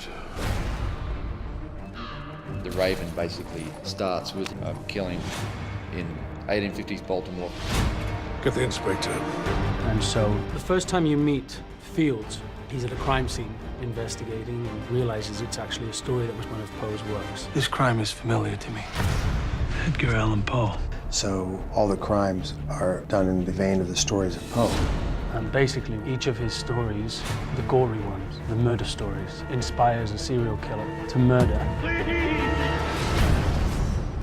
it. The Raven basically starts with a killing in 1850s Baltimore. Get the inspector. And so, the first time you meet Fields, he's at a crime scene investigating and realizes it's actually a story that was one of Poe's works. This crime is familiar to me. Edgar Allen Poe. So all the crimes are done in the vein of the stories of Poe. And basically, each of his stories, the gory ones, the murder stories, inspires a serial killer to murder.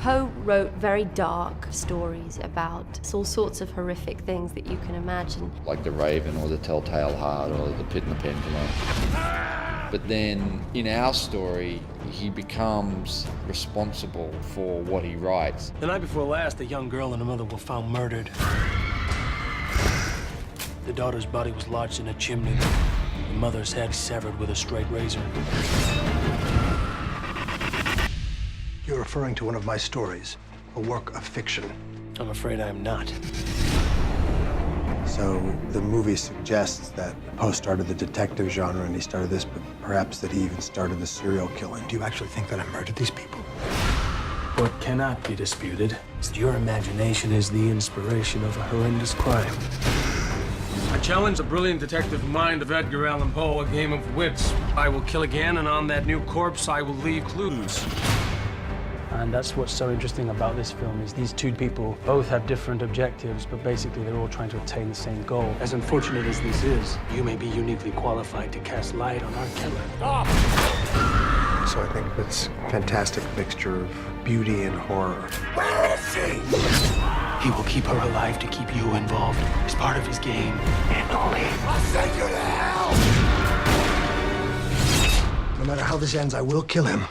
Poe wrote very dark stories about all sorts of horrific things that you can imagine. Like The Raven or The Telltale Heart or The Pit and the Pendulum. But then in our story, he becomes responsible for what he writes. The night before last, a young girl and her mother were found murdered. The daughter's body was lodged in a chimney. The mother's head severed with a straight razor. You're referring to one of my stories, a work of fiction. I'm afraid I'm not. So the movie suggests that Poe started the detective genre and he started this, but perhaps that he even started the serial killing. Do you actually think that I murdered these people? What cannot be disputed is that your imagination is the inspiration of a horrendous crime. I challenge the brilliant detective mind of Edgar Allan Poe, a game of wits. I will kill again, and on that new corpse, I will leave clues. And that's what's so interesting about this film, is these two people both have different objectives, but basically they're all trying to attain the same goal. As unfortunate as this is, you may be uniquely qualified to cast light on our killer. So I think it's a fantastic mixture of beauty and horror. Where is she? He will keep her alive to keep you involved. It's part of his game. And only. I'll send you to hell! No matter how this ends, I will kill him.